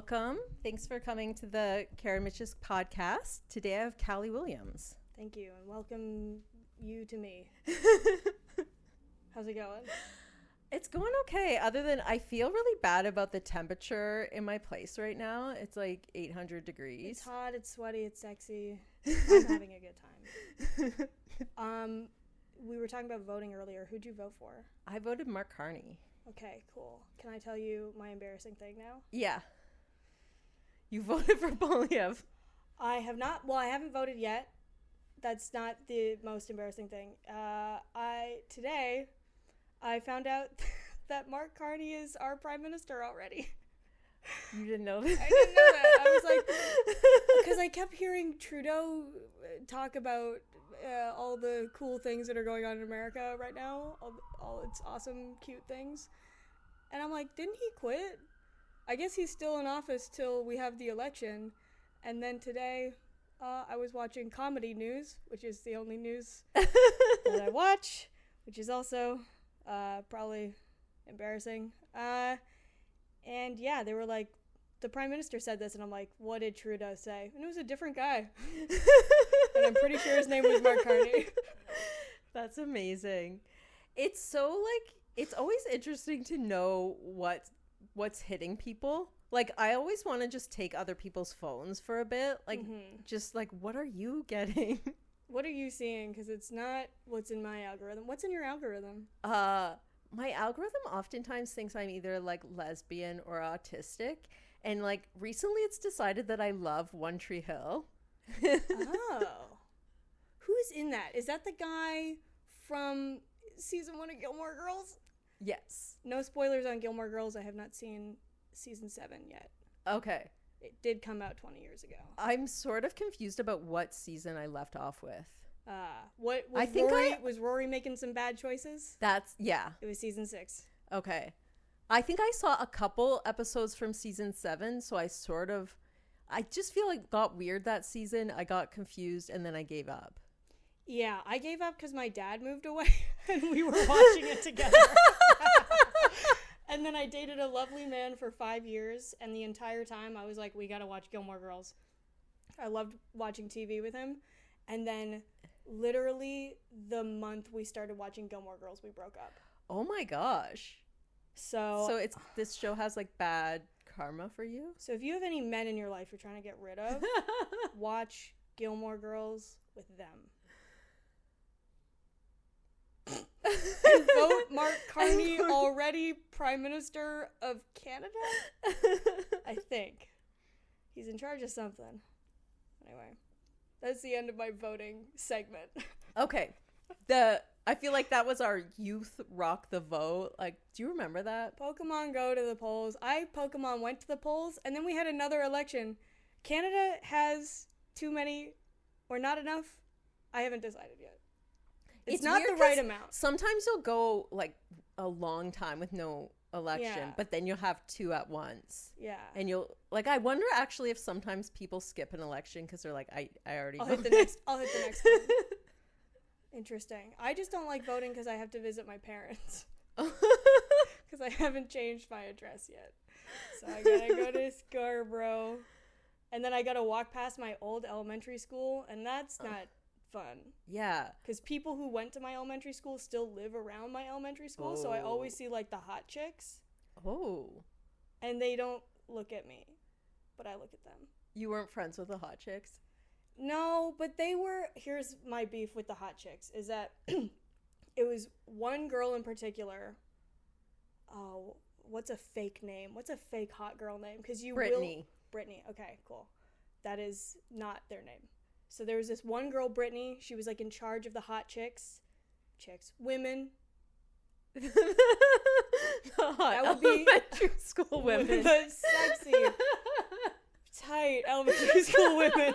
welcome. Thanks for coming to the Karen Mitches podcast. Today I have Callie Williams. Thank you, and welcome you to me. How's it going? It's going okay, other than I feel really bad about the temperature in my place right now. It's like 800 degrees. It's hot, it's sweaty, it's sexy. I'm having a good time. We were talking about voting earlier. Who'd you vote for? I voted Mark Carney. Okay, cool. Can I tell you my embarrassing thing now? Yeah. You voted for Polyev. I have not. Well, I haven't voted yet. That's not the most embarrassing thing. Today I found out that Mark Carney is our prime minister already. You didn't know that? I didn't know that. I was like, because I kept hearing Trudeau talk about all the cool things that are going on in America right now, all its awesome, cute things. And I'm like, didn't he quit? I guess he's still in office till we have the election. And then today, I was watching comedy news, which is the only news that I watch, which is also probably embarrassing. And yeah, they were like, the prime minister said this, and I'm like, what did Trudeau say? And it was a different guy. And I'm pretty sure his name was Mark Carney. That's amazing. It's so like, it's always interesting to know what's hitting people. Like, I always want to just take other people's phones for a bit. Like, just like, what are you getting? What are you seeing? Because it's not what's in my algorithm. What's in your algorithm? My algorithm oftentimes thinks I'm either like lesbian or autistic. And like recently it's decided that I love One Tree Hill. Oh. Who's in that? Is that the guy from season 1 of Gilmore Girls? Yes. No spoilers on Gilmore Girls. I have not seen season 7 yet. Okay. It did come out 20 years ago. I'm sort of confused about what season I left off with. What was was Rory making some bad choices? Yeah. It was season 6. Okay. I think I saw a couple episodes from season 7, so I just feel like it got weird that season. I got confused and then I gave up. Yeah, I gave up because my dad moved away and we were watching it together. And then I dated a lovely man for 5 years, and the entire time I was like, we gotta watch Gilmore Girls. I loved watching TV with him. And then literally the month we started watching Gilmore Girls, we broke up. Oh my gosh. So this show has like bad karma for you? So if you have any men in your life you're trying to get rid of, watch Gilmore Girls with them. And vote Mark Carney already Prime Minister of Canada? I think. He's in charge of something. Anyway, that's the end of my voting segment. Okay. I feel like that was our youth rock the vote. Like, do you remember that? Pokemon Go to the polls. Pokemon went to the polls, and then we had another election. Canada has too many or not enough. I haven't decided yet. It's not the right amount. Sometimes you'll go like a long time with no election, but then you'll have 2 at once. Yeah. And you'll like, I wonder actually if sometimes people skip an election because they're like, I already I'll voted. I'll hit the next one. Interesting. I just don't like voting because I have to visit my parents. Because I haven't changed my address yet. So I gotta go to Scarborough. And then I gotta walk past my old elementary school, and that's not fun. Yeah. Because people who went to my elementary school still live around my elementary school, so I always see like the hot chicks. Oh. And they don't look at me, but I look at them. You weren't friends with the hot chicks? No, but they were. Here's my beef with the hot chicks, is that it was one girl in particular. Oh, what's a fake name? What's a fake hot girl name? Because Brittany. Brittany. Okay, cool. That is not their name. So there was this one girl, Brittany. She was like in charge of the hot women. The hot that would be elementary school women. The sexy, tight elementary school women.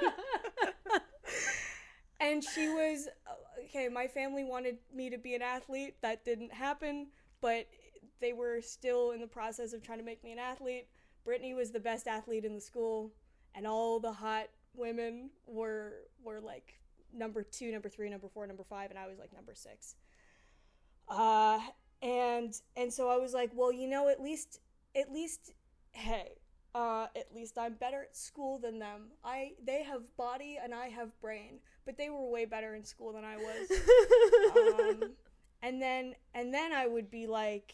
And she was, okay, my family wanted me to be an athlete. That didn't happen, but they were still in the process of trying to make me an athlete. Brittany was the best athlete in the school, and all the hot women were like number 2, number 3, number 4, number 5, and I was like number 6. And so I was like, well, you know, at least, hey, At least I'm better at school than them. They have body and I have brain, but they were way better in school than I was. And then I would be like,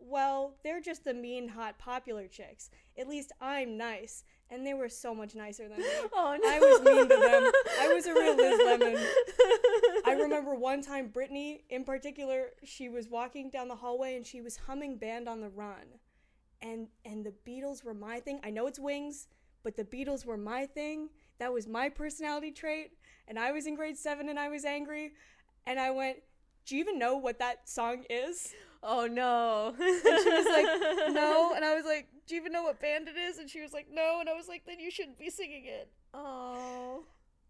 well, they're just the mean, hot, popular chicks. At least I'm nice. And they were so much nicer than me. Oh, no. I was mean to them. I was a real Liz Lemon. I remember one time, Brittany, in particular, she was walking down the hallway and she was humming Band on the Run. And the Beatles were my thing. I know it's Wings, but the Beatles were my thing. That was my personality trait. And I was in grade 7 and I was angry. And I went, do you even know what that song is? Oh, no. And she was like, no. And I was like, do you even know what band it is? And she was like, no. And I was like, then you shouldn't be singing it. Oh.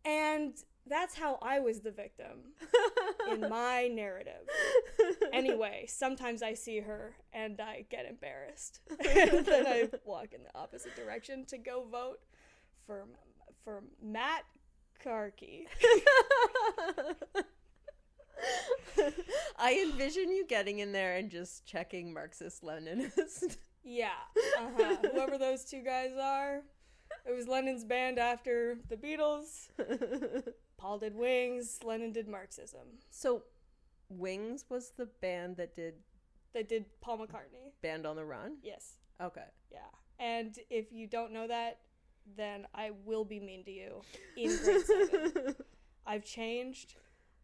And that's how I was the victim in my narrative. Anyway, sometimes I see her and I get embarrassed. And then I walk in the opposite direction to go vote for Matt Karki. I envision you getting in there and just checking Marxist-Leninist. Yeah, whoever those two guys are. It was Lenin's band after the Beatles. Paul did Wings, Lennon did Marxism. So, Wings was the band that did Paul McCartney. Band on the Run? Yes. Okay. Yeah. And if you don't know that, then I will be mean to you in grade 7. I've changed.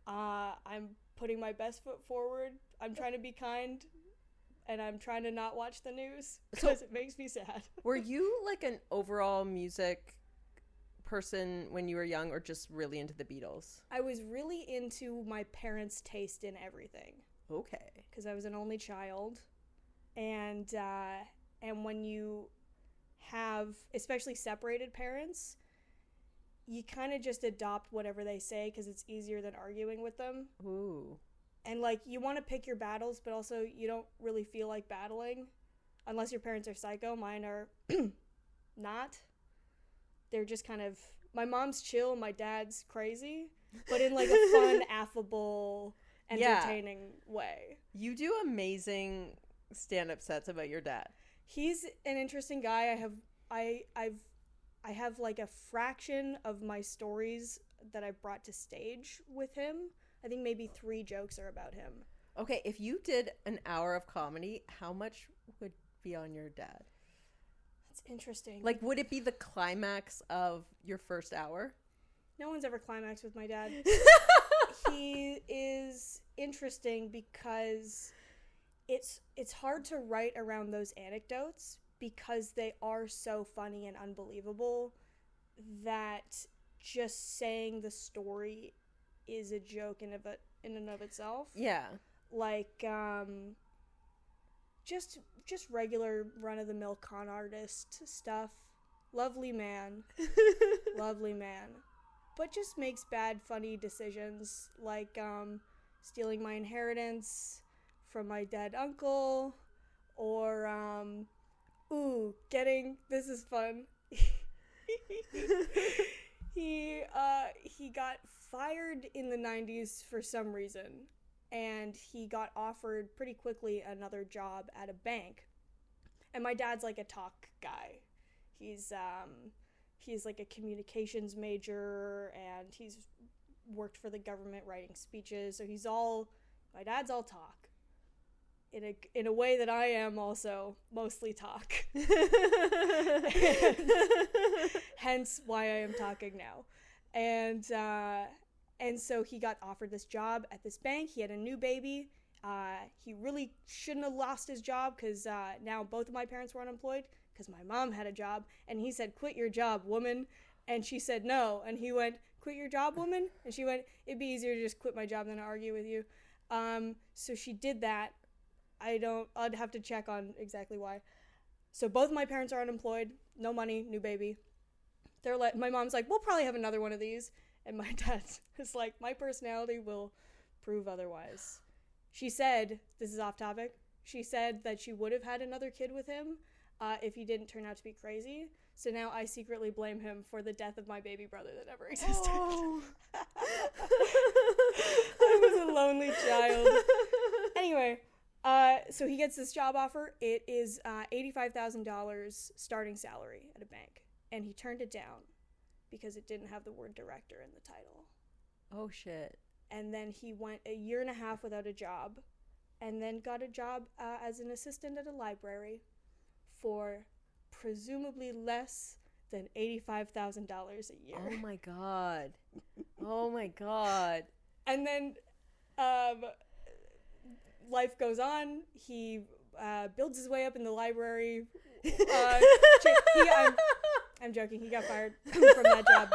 I'm putting my best foot forward. I'm trying to be kind. And I'm trying to not watch the news because it makes me sad. Were you like an overall music person when you were young, or just really into the Beatles? I was really into my parents' taste in everything. Okay. Because I was an only child. And when you have, especially separated parents, you kind of just adopt whatever they say because it's easier than arguing with them. Ooh. And, like, you want to pick your battles, but also you don't really feel like battling. Unless your parents are psycho. Mine are not. They're just kind of... My mom's chill, my dad's crazy. But in, like, a fun, affable, entertaining way. You do amazing stand-up sets about your dad. He's an interesting guy. I have, like, a fraction of my stories that I brought to stage with him. I think maybe 3 jokes are about him. Okay, if you did an hour of comedy, how much would be on your dad? That's interesting. Like, would it be the climax of your first hour? No one's ever climaxed with my dad. He is interesting because it's hard to write around those anecdotes because they are so funny and unbelievable that just saying the story is a joke in and of itself. Yeah. Like, just regular run-of-the-mill con artist stuff. Lovely man. Lovely man. But just makes bad, funny decisions, like, stealing my inheritance from my dead uncle, or, this is fun. He got fired in the 90s for some reason, and he got offered pretty quickly another job at a bank. And my dad's like a talk guy. He's like a communications major, and he's worked for the government writing speeches, so my dad's all talk. In a way that I am also mostly talk. Hence why I am talking now. And so he got offered this job at this bank. He had a new baby. He really shouldn't have lost his job because now both of my parents were unemployed because my mom had a job. And he said, "Quit your job, woman." And she said no. And he went, "Quit your job, woman?" And she went, "It'd be easier to just quit my job than to argue with you." So she did that. I'd have to check on exactly why. So both my parents are unemployed, no money, new baby. My mom's like, "We'll probably have another one of these." And my dad is like, "My personality will prove otherwise." She said, this is off topic, she said that she would have had another kid with him if he didn't turn out to be crazy. So now I secretly blame him for the death of my baby brother that never existed. Oh. I was a lonely child. Anyway, So he gets this job offer. It is $85,000 starting salary at a bank. And he turned it down because it didn't have the word director in the title. Oh, shit. And then he went a year and a half without a job, and then got a job as an assistant at a library for presumably less than $85,000 a year. Oh my god. Oh my god. And then life goes on. He builds his way up in the library. I'm joking. He got fired from that job.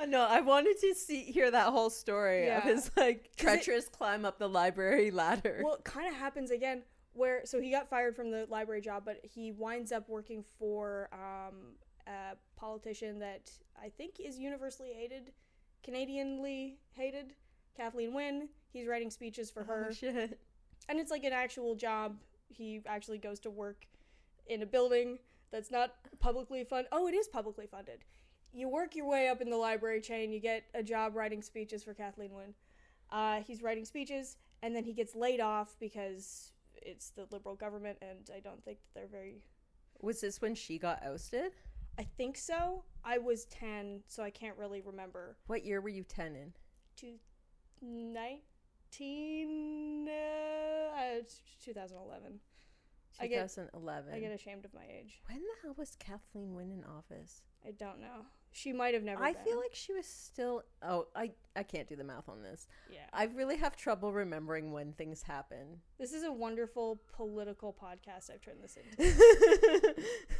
No, I wanted to hear that whole story of his like treacherous climb up the library ladder. Well, it kind of happens again so he got fired from the library job, but he winds up working for a politician that I think is universally hated, Canadianly hated, Kathleen Wynne. He's writing speeches for her. Oh, shit. And it's like an actual job. He actually goes to work in a building that's not publicly funded. Oh, it is publicly funded. You work your way up in the library chain, you get a job writing speeches for Kathleen Wynne. He's writing speeches, and then he gets laid off because it's the Liberal government, and I don't think that they're very... Was this when she got ousted? I think so. I was 10, so I can't really remember. What year were you 10 in? 2011. 2011. I get ashamed of my age. When the hell was Kathleen Wynne in office? I don't know. She might have never been. feel like she was still... Oh, I can't do the math on this. Yeah. I really have trouble remembering when things happen. This is a wonderful political podcast I've turned this into.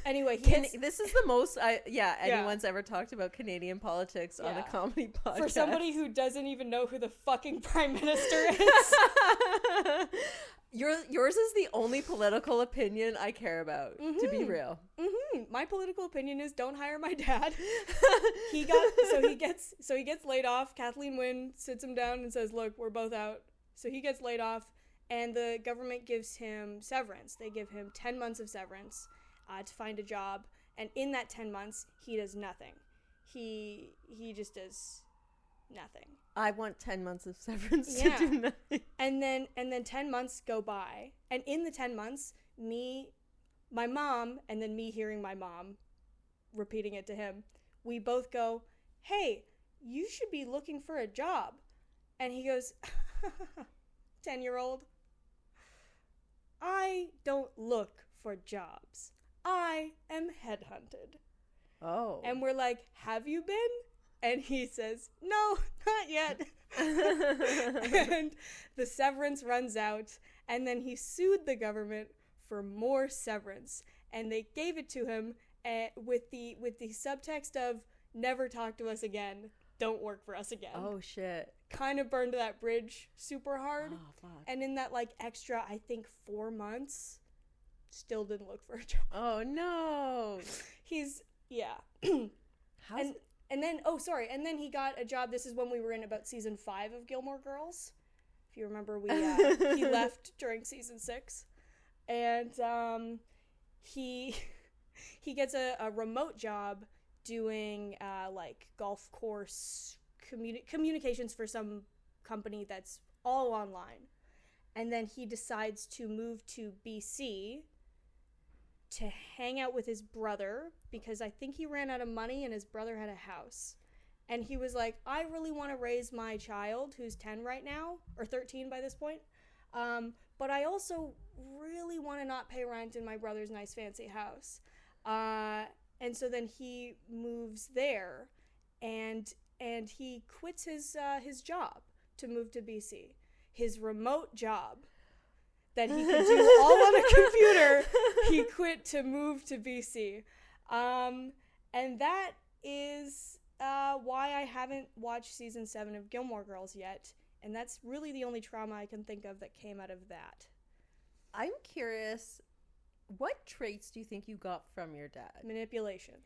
Anyway, this is the most anyone's ever talked about Canadian politics on a comedy podcast. For somebody who doesn't even know who the fucking prime minister is. Yours is the only political opinion I care about, to be real. My political opinion is don't hire my dad. He gets laid off. Kathleen Wynne sits him down and says, "Look, we're both out." So he gets laid off, and the government gives him severance. They give him 10 months of severance to find a job, and in that 10 months, he does nothing. He just does nothing. I want 10 months of severance to do nothing. And then 10 months go by, and in the 10 months, my mom, and then me hearing my mom repeating it to him, we both go, "Hey, you should be looking for a job." And he goes, 10-year-old, "I don't look for jobs. I am headhunted." Oh. And we're like, "Have you been?" And he says, "No, not yet." And the severance runs out, and then he sued the government for more severance, and they gave it to him with the subtext of "never talk to us again, don't work for us again." Oh shit. Kind of burned that bridge super hard. Oh fuck. And in that like extra, I think 4 months, still didn't look for a job. Oh no. And then he got a job. This is when we were in about season 5 of Gilmore Girls. If you remember, he left during season 6. And he gets a remote job doing like golf course communications for some company that's all online. And then he decides to move to BC to hang out with his brother because I think he ran out of money and his brother had a house. And he was like, "I really want to raise my child, who's 10 right now, or 13 by this point. But I also really want to not pay rent in my brother's nice fancy house." And so then he moves there, and he quits his job to move to BC. His remote job that he could do all on a computer, he quit to move to BC. And that is why I haven't watched season 7 of Gilmore Girls yet. And that's really the only trauma I can think of that came out of that. I'm curious, what traits do you think you got from your dad? Manipulation.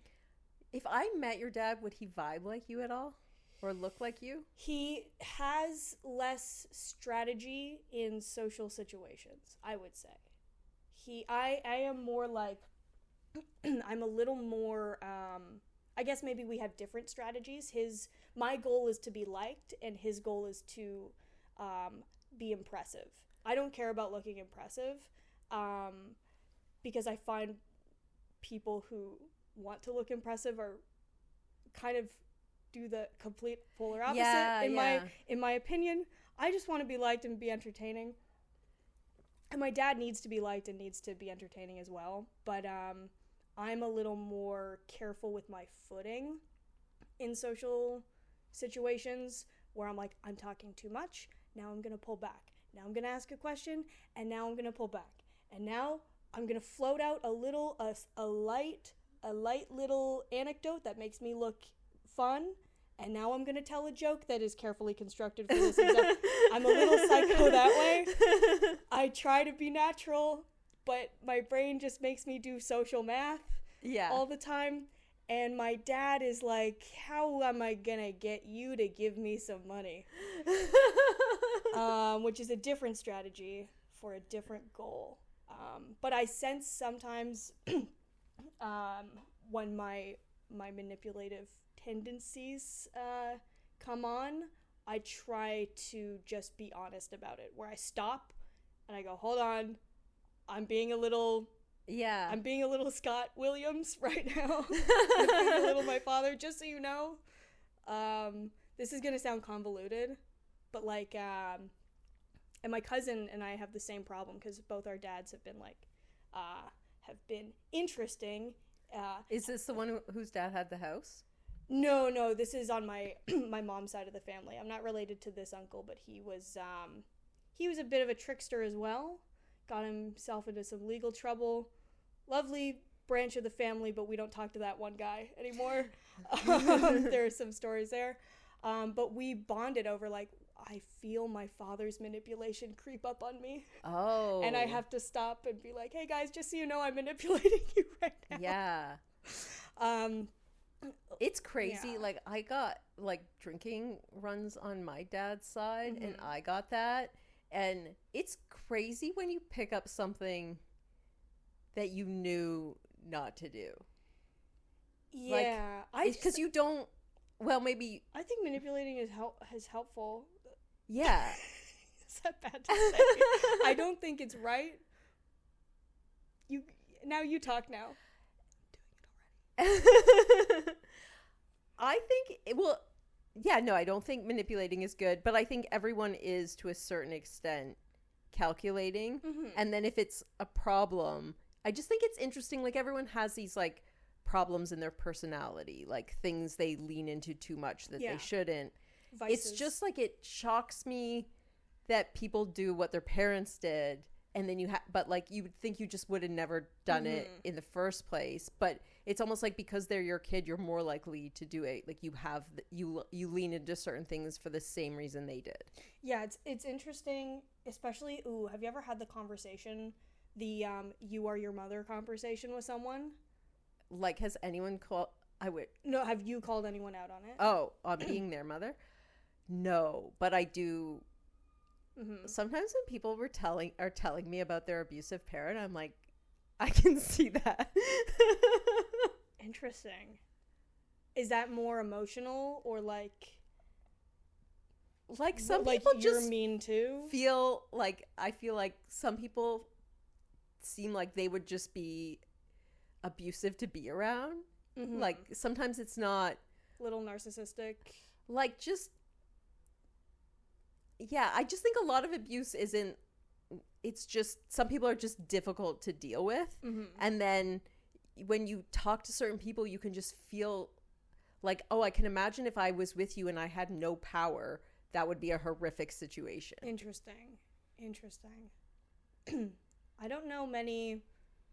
If I met your dad, would he vibe like you at all? Or look like you? He has less strategy in social situations, I would say. I am more like, I'm a little more, I guess maybe we have different strategies. My goal is to be liked, and his goal is to be impressive. I don't care about looking impressive, because I find people who want to look impressive are kind of do the complete polar opposite. In my opinion, I just want to be liked and be entertaining. And my dad needs to be liked and needs to be entertaining as well. But I'm a little more careful with my footing in social situations where I'm like, I'm talking too much. Now I'm going to pull back. Now I'm going to ask a question. And now I'm going to pull back. And now I'm going to float out a light little anecdote that makes me look fun. And now I'm going to tell a joke that is carefully constructed for this example. I'm a little psycho that way. I try to be natural, but my brain just makes me do social math all the time. And my dad is like, how am I going to get you to give me some money? Which is a different strategy for a different goal. But I sense sometimes when my manipulative tendencies come on, I try to just be honest about it, where I stop and I go, hold on, I'm being a little Scott Williams right now. I'm being a little my father, just so you know. This is gonna sound convoluted, but like and my cousin and I have the same problem because both our dads have been interesting. Is this the one whose dad had the house? No, this is on my my mom's side of the family. I'm not related to this uncle, but he was a bit of a trickster as well. Got himself into some legal trouble. Lovely branch of the family, but we don't talk to that one guy anymore. There are some stories there. But we bonded over, like, I feel my father's manipulation creep up on me. Oh. And I have to stop and be like, hey guys, just so you know, I'm manipulating you right now. Yeah. It's crazy. Yeah. Like, I got, like, drinking runs on my dad's side, and I got that. And it's crazy when you pick up something that you knew not to do. Yeah. Like, because you don't, well, maybe. I think manipulating is helpful. Yeah. Is that bad to say? I don't think it's right. Now you talk now. I'm doing it already. I think, I don't think manipulating is good, but I think everyone is, to a certain extent, calculating. And then if it's a problem, I just think it's interesting. Like, everyone has these, like, problems in their personality, like things they lean into too much that they shouldn't. Vices. It's just like, it shocks me that people do what their parents did, and then but like, you would think you just would have never done it in the first place. But it's almost like, because they're your kid, you're more likely to do it. Like, you lean into certain things for the same reason they did. Yeah, it's interesting, especially. Have you ever had the conversation, the you are your mother conversation with someone? Like, has anyone called? No, have you called anyone out on it? Oh, on being their mother? No, but I do. Sometimes when people are telling me about their abusive parent, I'm like, I can see that. Interesting. Is that more emotional, or like some people you're just mean too? I feel like some people seem like they would just be abusive to be around. Like, sometimes it's not little narcissistic. Like, just, yeah, I just think a lot of abuse isn't, it's just, some people are just difficult to deal with. And then when you talk to certain people, you can just feel like, oh, I can imagine if I was with you and I had no power, that would be a horrific situation. Interesting. I don't know many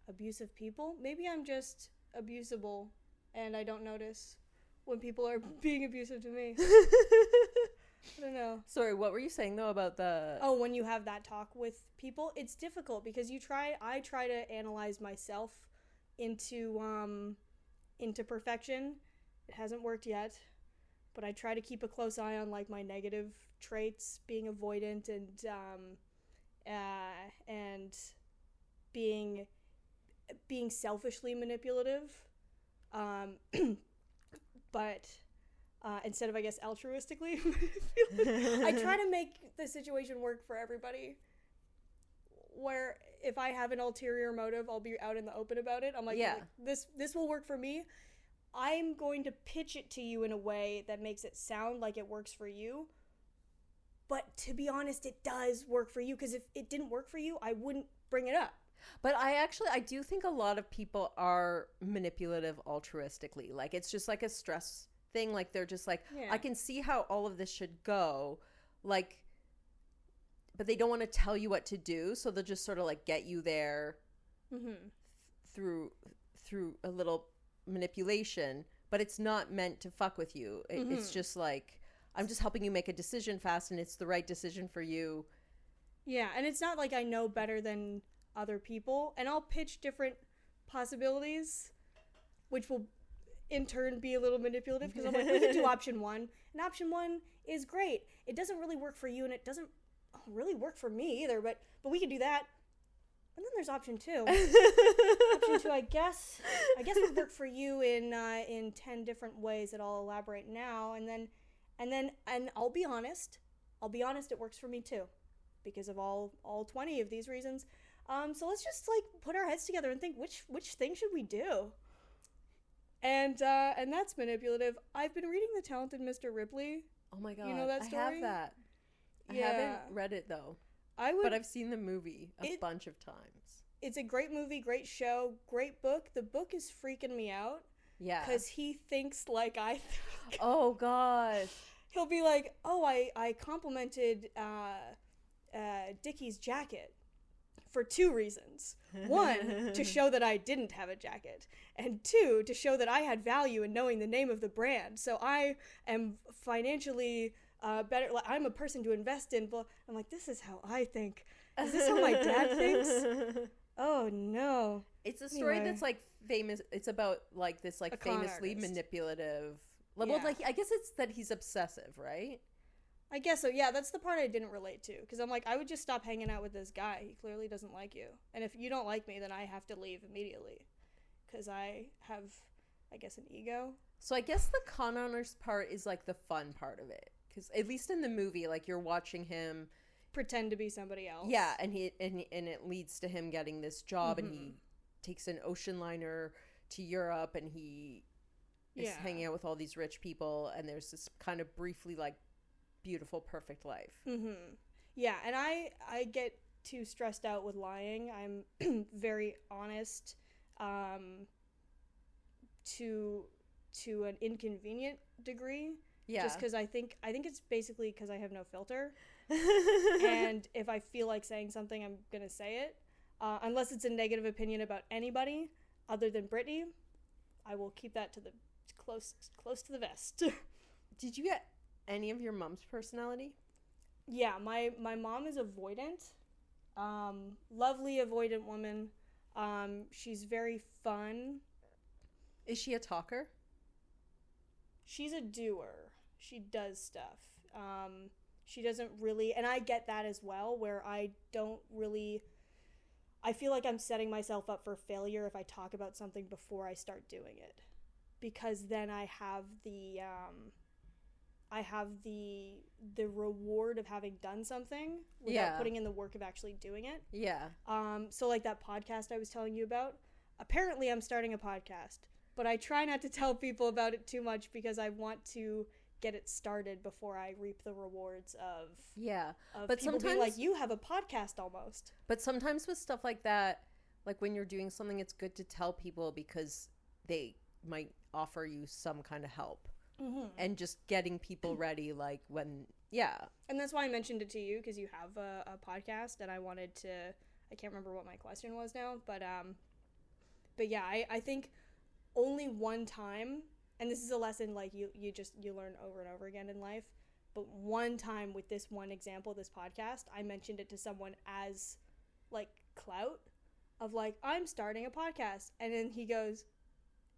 abusive people. Maybe I'm just abusable and I don't notice when people are being abusive to me. I don't know. Sorry, what were you saying though about the... Oh, when you have that talk with people, it's difficult because I try to analyze myself into perfection. It hasn't worked yet, but I try to keep a close eye on, like, my negative traits, being avoidant and being selfishly manipulative. But instead of, I guess, altruistically, I try to make the situation work for everybody. if I have an ulterior motive, I'll be out in the open about it. I'm like, Yeah. this will work for me. I'm going to pitch it to you in a way that makes it sound like it works for you. But to be honest, it does work for you, because if it didn't work for you, I wouldn't bring it up. But I do think a lot of people are manipulative altruistically. Like, it's just like a stress thing. Like, they're just like, Yeah. I can see how all of this should go. Like, but they don't want to tell you what to do. So they'll just sort of like get you there through a little manipulation. But it's not meant to fuck with you. It's just like, I'm just helping you make a decision fast, and it's the right decision for you. Yeah, and it's not like I know better than other people, and I'll pitch different possibilities, which will in turn be a little manipulative, because I'm like, we could do option 1, and option 1 is great. It doesn't really work for you, and it doesn't really work for me either, but we could do that. And then there's option 2. Option 2, I guess would work for you in 10 different ways that I'll elaborate now, and I'll be honest, it works for me too, because of all 20 of these reasons. So let's just like put our heads together and think which thing should we do? And that's manipulative. I've been reading The Talented Mr. Ripley. Oh my God. You know that story? I have that. Yeah. I haven't read it though. But I've seen the movie a bunch of times. It's a great movie, great show, great book. The book is freaking me out. Yeah. Because he thinks like I think. Oh God. He'll be like, oh, I complimented Dickie's jacket for 2 reasons. 1, to show that I didn't have a jacket. And 2, to show that I had value in knowing the name of the brand. So I am financially better. Like, I'm a person to invest in. But I'm like, this is how I think. Is this how my dad thinks? Oh, no. It's a story that's like famous. It's about like this like famously manipulative. Well, like I guess it's that he's obsessive, right? I guess so. Yeah, that's the part I didn't relate to, because I'm like, I would just stop hanging out with this guy. He clearly doesn't like you, and if you don't like me, then I have to leave immediately, because I have, I guess, an ego. So I guess the con artist part is like the fun part of it, because at least in the movie, like you're watching him pretend to be somebody else. Yeah, and it leads to him getting this job, and he takes an ocean liner to Europe, and he is hanging out with all these rich people, and there's this kind of briefly like beautiful, perfect life. Yeah, and I get too stressed out with lying. I'm very honest, to an inconvenient degree. Yeah. Just because I think it's basically because I have no filter, and if I feel like saying something, I'm gonna say it, unless it's a negative opinion about anybody other than Brittany. I will keep that to the close to the vest. Did you get any of your mom's personality? Yeah, my mom is avoidant. Lovely avoidant woman. She's very fun. Is she a talker? She's a doer. She does stuff. She doesn't really, and I get that as well, where I feel like I'm setting myself up for failure if I talk about something before I start doing it, because then I have the reward of having done something without putting in the work of actually doing it. Yeah. So like that podcast I was telling you about, apparently I'm starting a podcast, but I try not to tell people about it too much because I want to get it started before I reap the rewards of but people sometimes being like, you have a podcast almost. But sometimes with stuff like that, like when you're doing something, it's good to tell people because they might offer you some kind of help. And just getting people ready, like when and that's why I mentioned it to you, because you have a podcast, and I wanted to, I can't remember what my question was now, but yeah, I think only one time, and this is a lesson like you learn over and over again in life, but one time with this one example, this podcast, I mentioned it to someone as like clout of like, I'm starting a podcast, and then he goes,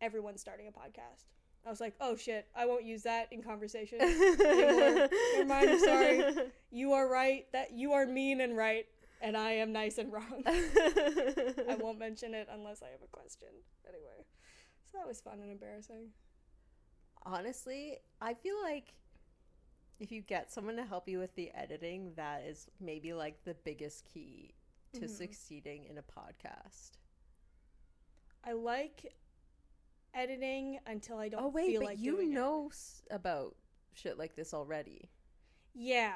everyone's starting a podcast. I was like, oh shit, I won't use that in conversation anymore. Never mind, I'm sorry. You are right, that you are mean and right, and I am nice and wrong. I won't mention it unless I have a question. Anyway, so that was fun and embarrassing. Honestly, I feel like if you get someone to help you with the editing, that is maybe like the biggest key to succeeding in a podcast? I like editing until I don't feel but like you doing know about shit like this already. Yeah.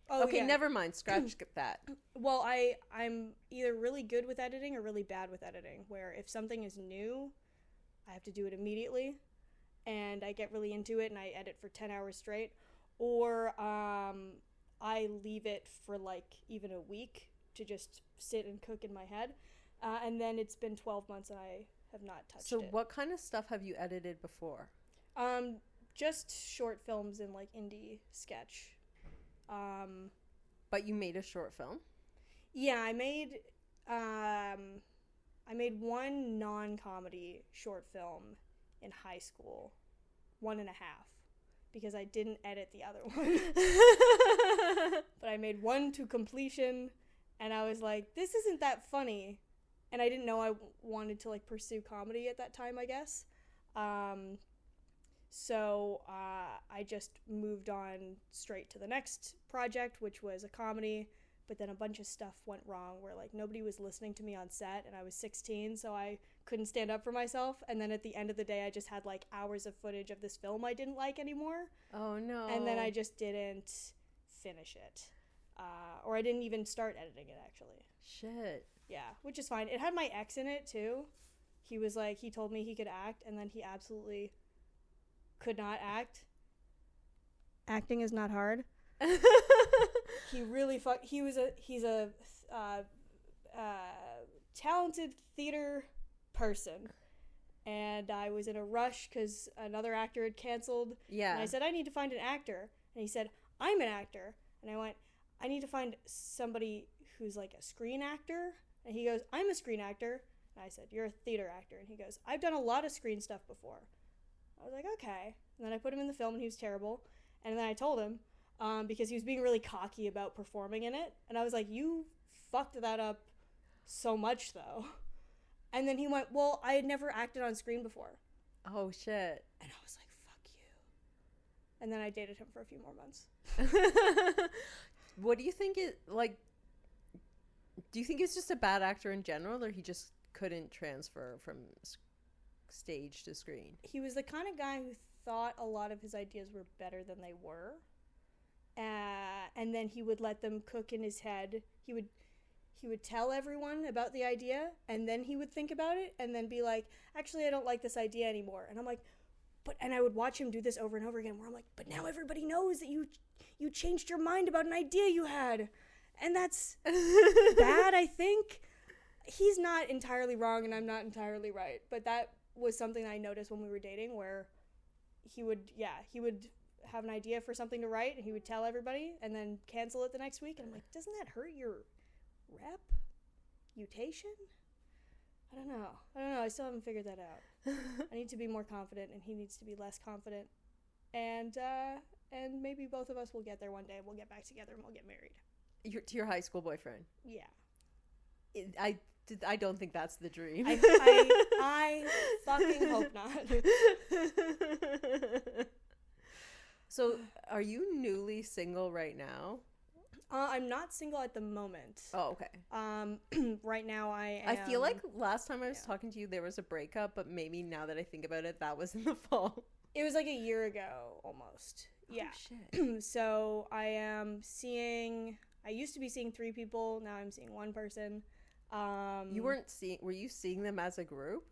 Oh, okay, yeah. never mind. Scratch that. Well, I'm either really good with editing or really bad with editing, where if something is new, I have to do it immediately, and I get really into it and I edit for 10 hours straight, or I leave it for like even a week to just sit and cook in my head, and then it's been 12 months and I have not touched it. So what kind of stuff have you edited before? Just short films and like indie sketch. But you made a short film? Yeah, I made one non-comedy short film in high school, 1.5, because I didn't edit the other one. But I made one to completion, and I was like, this isn't that funny. And I didn't know I wanted to like pursue comedy at that time, I guess. So I just moved on straight to the next project, which was a comedy, but then a bunch of stuff went wrong where like nobody was listening to me on set, and I was 16, so I couldn't stand up for myself. And then at the end of the day, I just had like hours of footage of this film I didn't like anymore. Oh no. And then I just didn't finish it. Or I didn't even start editing it, actually. Shit. Yeah, which is fine. It had my ex in it too. He was like, he told me he could act, and then he absolutely could not act. Acting is not hard. He really he's a talented theater person, and I was in a rush because another actor had canceled. Yeah. And I said, I need to find an actor, and he said, I'm an actor. And I went, I need to find somebody who's like a screen actor. And he goes, I'm a screen actor. And I said, you're a theater actor. And he goes, I've done a lot of screen stuff before. I was like, okay. And then I put him in the film, and he was terrible. And then I told him, because he was being really cocky about performing in it. And I was like, you fucked that up so much, though. And then he went, well, I had never acted on screen before. Oh, shit. And I was like, fuck you. And then I dated him for a few more months. What do you think do you think he's just a bad actor in general, or he just couldn't transfer from stage to screen? He was the kind of guy who thought a lot of his ideas were better than they were. And then he would let them cook in his head. He would tell everyone about the idea, and then he would think about it, and then be like, actually, I don't like this idea anymore. And I'm like, and I would watch him do this over and over again, where I'm like, but now everybody knows that you changed your mind about an idea you had. And that's bad, I think. He's not entirely wrong, and I'm not entirely right. But that was something I noticed when we were dating, where he would have an idea for something to write, and he would tell everybody, and then cancel it the next week. And I'm like, doesn't that hurt your reputation? I don't know. I still haven't figured that out. I need to be more confident, and he needs to be less confident. And maybe both of us will get there one day. We'll get back together, and we'll get married. To your high school boyfriend? Yeah. I don't think that's the dream. I fucking hope not. So, are you newly single right now? I'm not single at the moment. Oh, okay. Right now I am. I feel like last time I was talking to you, there was a breakup, but maybe now that I think about it, that was in the fall. It was like a year ago, almost. Yeah. Oh, shit. So I used to be seeing 3 people. Now I'm seeing 1 person. Were you seeing them as a group?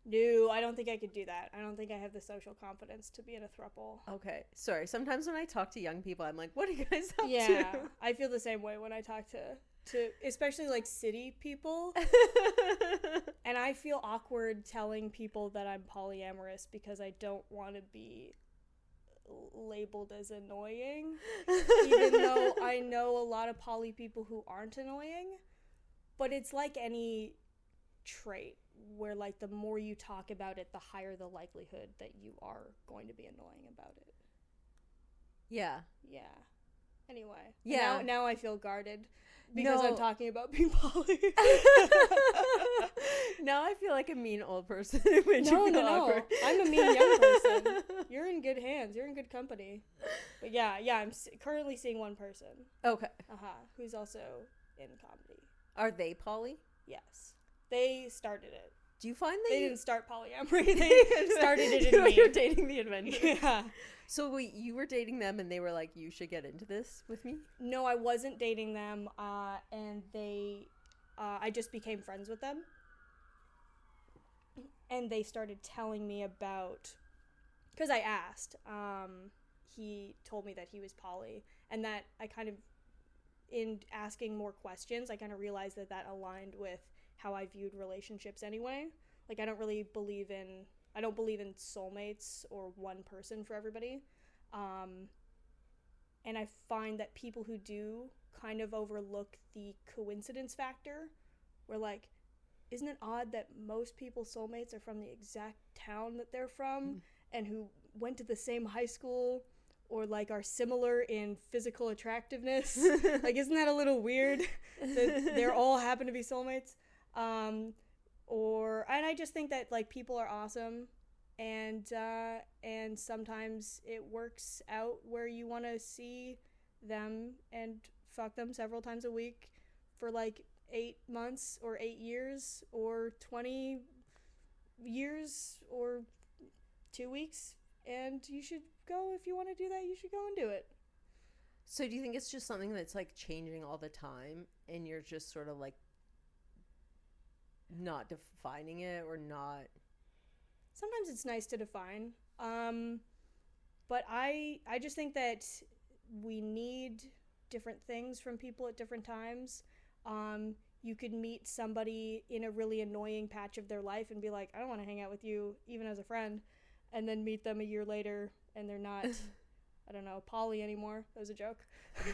No, I don't think I could do that. I don't think I have the social confidence to be in a throuple. Okay. Sorry. Sometimes when I talk to young people, I'm like, what are you guys up to? Yeah, I feel the same way when I talk to especially like city people. And I feel awkward telling people that I'm polyamorous because I don't want to be labeled as annoying, even though I know a lot of poly people who aren't annoying. But it's like any trait where like the more you talk about it, the higher the likelihood that you are going to be annoying about it. Yeah. Anyway. Yeah. Now I feel guarded because I'm talking about being poly. Now I feel like a mean old person. Who made you feel awkward. I'm a mean young person. You're in good hands. You're in good company. But yeah, I'm currently seeing 1 person. Okay. Who's also in comedy. Are they poly? Yes. They started it. Do you find They didn't start polyamory. They started it in me. You're dating the adventure. Yeah. So wait, you were dating them and they were like, you should get into this with me? No, I wasn't dating them, and I just became friends with them. And they started telling me about, because I asked, he told me that he was poly, and that I kind of, in asking more questions, I kind of realized that aligned with how I viewed relationships anyway. Like, I don't believe in soulmates or one person for everybody. And I find that people who do kind of overlook the coincidence factor, where, like, isn't it odd that most people's soulmates are from the exact town that they're from and who went to the same high school or, like, are similar in physical attractiveness? Like, isn't that a little weird that they're all happen to be soulmates? And I just think that, like, people are awesome, and sometimes it works out where you want to see them and fuck them several times a week for, like, 8 months or 8 years or 20 years or 2 weeks, and you should go. If you want to do that, you should go and do it. So do you think it's just something that's, like, changing all the time and you're just sort of, like, not defining it or not? Sometimes it's nice to define, but I just think that we need different things from people at different times. You could meet somebody in a really annoying patch of their life and be like, I don't want to hang out with you even as a friend, and then meet them a year later and they're not I don't know, poly anymore. That was a joke. You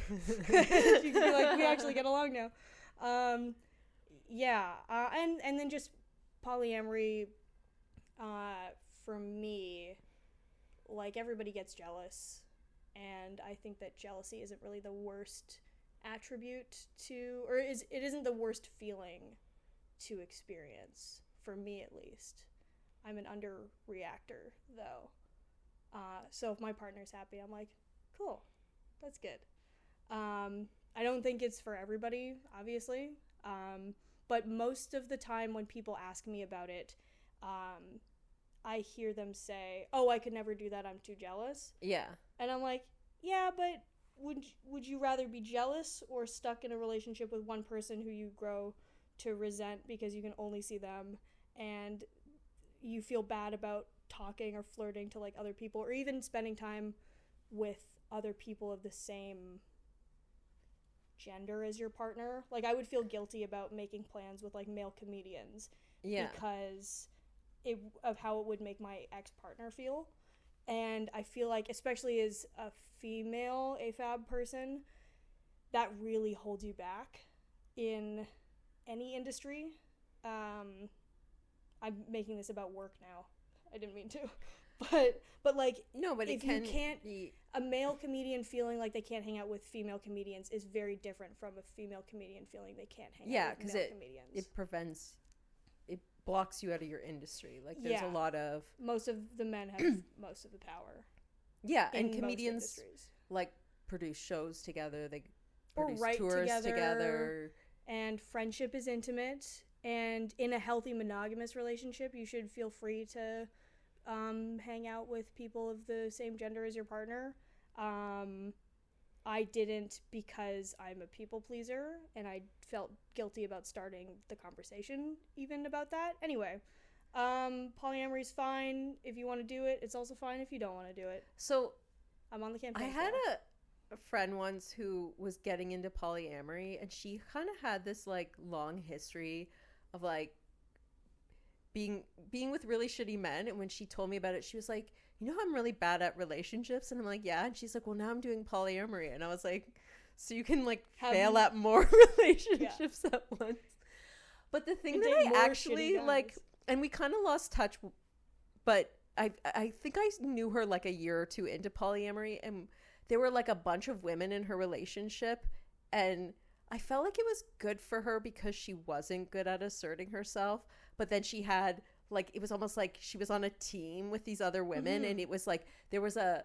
could be like, we actually get along now. And then just polyamory, for me, like, everybody gets jealous, and I think that jealousy isn't really the worst attribute to, or it isn't the worst feeling to experience, for me at least. I'm an underreactor, though. So if my partner's happy, I'm like, cool, that's good. I don't think it's for everybody, obviously. But most of the time when people ask me about it, I hear them say, oh, I could never do that, I'm too jealous. Yeah. And I'm like, yeah, but would you rather be jealous or stuck in a relationship with one person who you grow to resent because you can only see them, and you feel bad about talking or flirting to, like, other people, or even spending time with other people of the same gender as your partner? Like, I would feel guilty about making plans with, like, male comedians, because of how it would make my ex-partner feel. And I feel like, especially as a female AFAB person, that really holds you back in any industry. I'm making this about work now. I didn't mean to. But like, no, but if you can't, a male comedian feeling like they can't hang out with female comedians is very different from a female comedian feeling they can't hang out with male comedians. It blocks you out of your industry. Like, there's a lot of... Most of the men have most of the power. Yeah, and comedians, like, produce shows together. They produce write tours together. And friendship is intimate. And in a healthy monogamous relationship, you should feel free to hang out with people of the same gender as your partner. I didn't, because I'm a people pleaser, and I felt guilty about starting the conversation even about that. Anyway, polyamory's fine if you want to do it. It's also fine if you don't want to do it. So I'm on the campaign. I had a friend once who was getting into polyamory, and she kind of had this, like, long history of, like, being with really shitty men. And when she told me about it, she was like, you know how I'm really bad at relationships? And I'm like, yeah. And she's like, well, now I'm doing polyamory. And I was like, so you can, like, fail at more relationships at once. But the thing that I actually, like, and we kind of lost touch, but I think I knew her, like, a year or two into polyamory, and there were, like, a bunch of women in her relationship, and I felt like it was good for her because she wasn't good at asserting herself. But then she had, like, it was almost like she was on a team with these other women, and it was like there was a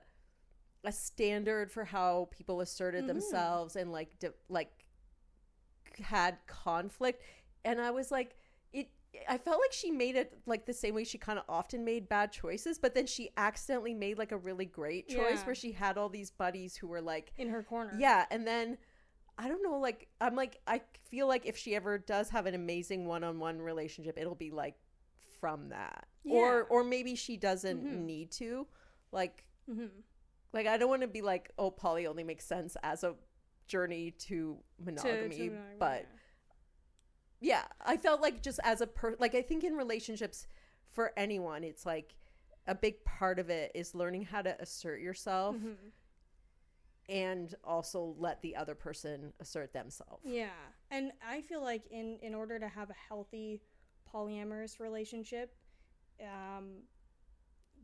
had conflict, and I was like, I felt like she made it like the same way she kind of often made bad choices, but then she accidentally made like a really great choice where she had all these buddies who were like in her corner. Yeah, and then I don't know, like I'm like I feel like if she ever does have an amazing one-on-one relationship, it'll be like from that. Or maybe she doesn't need to. Like like I don't want to be like, oh, poly only makes sense as a journey to monogamy, but yeah, I felt like just as a like I think in relationships for anyone, it's like a big part of it is learning how to assert yourself and also let the other person assert themselves. Yeah. And I feel like in order to have a healthy polyamorous relationship,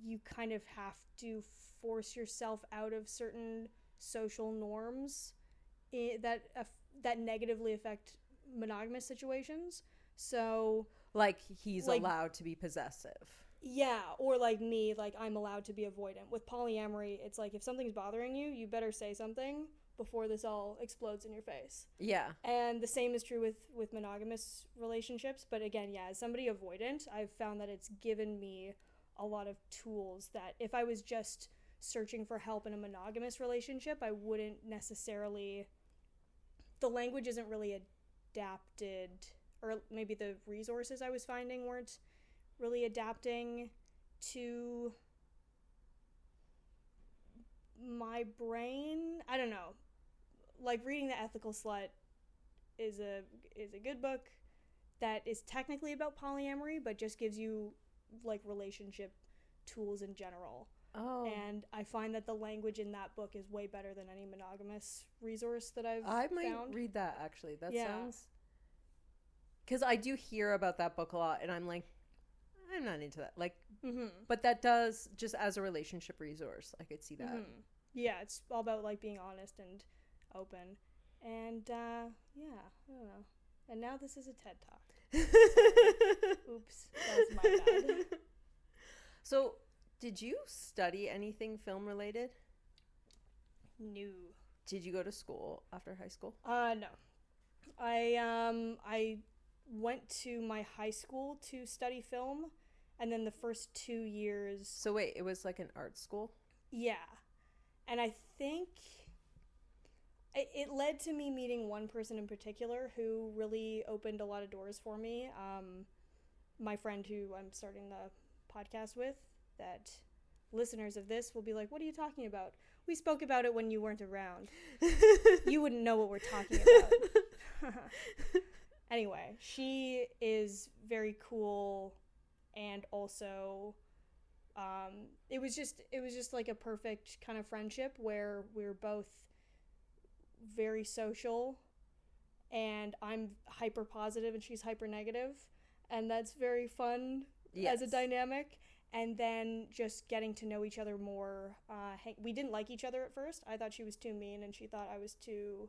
you kind of have to force yourself out of certain social norms that negatively affect monogamous situations. So like he's allowed to be possessive. Yeah, or like me, like I'm allowed to be avoidant. With polyamory, it's like if something's bothering you, you better say something before this all explodes in your face. Yeah. And the same is true with monogamous relationships. But again, yeah, as somebody avoidant, I've found that it's given me a lot of tools that if I was just searching for help in a monogamous relationship, I wouldn't necessarily... The language isn't really adapted, or maybe the resources I was finding weren't really adapting to my brain. I don't know. Like reading The Ethical Slut is a good book that is technically about polyamory, but just gives you like relationship tools in general. Oh. And I find that the language in that book is way better than any monogamous resource that I've I might found. read that actually. That sounds... Because I do hear about that book a lot, and I'm like, I'm not into that. Like, but that does, just as a relationship resource, I could see that. Yeah, it's all about like being honest and open. And yeah, I don't know. And now this is a TED Talk. Oops, that was my bad. So, did you study anything film related? No. Did you go to school after high school? No. I went to my high school to study film, and then the first 2 years... So wait, it was like an art school? Yeah. And I think it led to me meeting one person in particular who really opened a lot of doors for me. My friend who I'm starting the podcast with, that listeners of this will be like, what are you talking about? We spoke about it when you weren't around. You wouldn't know what we're talking about. Anyway, she is very cool, and also it was just like a perfect kind of friendship where we're both very social, and I'm hyper positive and she's hyper negative, and that's very fun as a dynamic. And then just getting to know each other more. We didn't like each other at first. I thought she was too mean, and she thought I was too...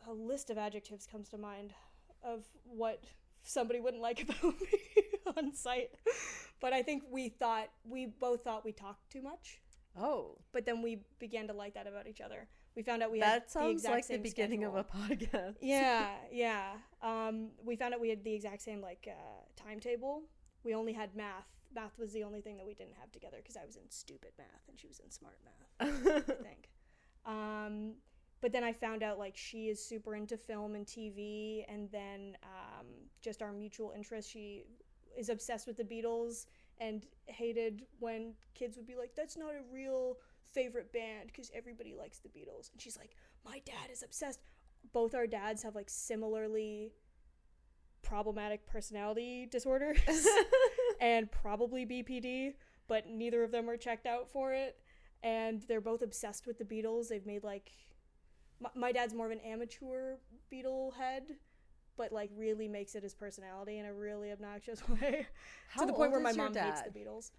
A list of adjectives comes to mind of what somebody wouldn't like about me on site. But I think we both thought we talked too much. Oh. But then we began to like that about each other. We found out we had the exact same schedule. That sounds like the beginning of a podcast. Yeah. We found out we had the exact same timetable. We only had math. Math was the only thing that we didn't have together because I was in stupid math and she was in smart math, I think. But then I found out she is super into film and TV, and then just our mutual interest. She is obsessed with the Beatles and hated when kids would be like, that's not a real favorite band because everybody likes the Beatles. And she's like, my dad is obsessed. Both our dads have similarly problematic personality disorders and probably BPD, but neither of them are checked out for it, and they're both obsessed with the Beatles. They've made my dad's more of an amateur Beatle head, but really makes it his personality in a really obnoxious way. How to the point where my old is your mom hates dad? the Beatles.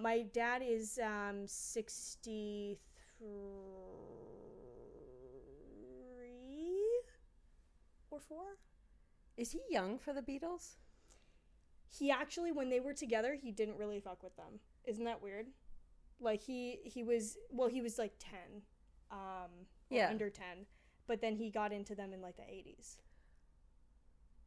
My dad is 63 or 4. Is he young for the Beatles? He actually, when they were together, he didn't really fuck with them. Isn't that weird? He was 10, under 10, but then he got into them in like the 80s,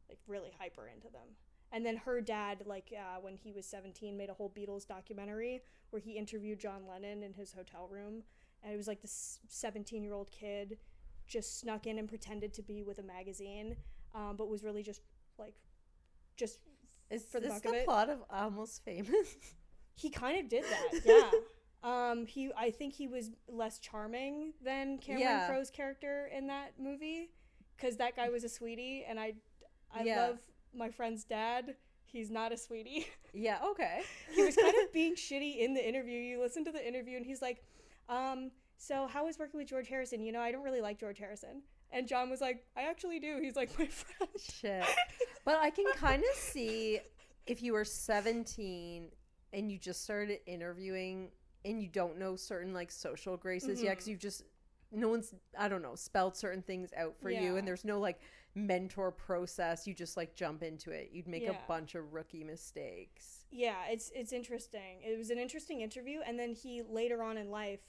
like really hyper into them. And then her dad, like when he was 17, made a whole Beatles documentary where he interviewed John Lennon in his hotel room, and it was like this 17-year-old kid just snuck in and pretended to be with a magazine, but was really just Is for the this fuck of the it. plot of Almost Famous? He kind of did that, yeah. I think he was less charming than Cameron Crowe's character in that movie, because that guy was a sweetie, and I love my friend's dad. He's not a sweetie. Yeah, okay. He was kind of being shitty in the interview. You listen to the interview, and he's like, so how was working with George Harrison? You know, I don't really like George Harrison. And John was like, I actually do. He's like my friend. Shit. But I can kind of see if you were 17 and you just started interviewing and you don't know certain like social graces yet, because you've just, no one's, I don't know, spelled certain things out for you, and there's no like mentor process. You just like jump into it. You'd make a bunch of rookie mistakes. Yeah, it's interesting. It was an interesting interview, and then he later on in life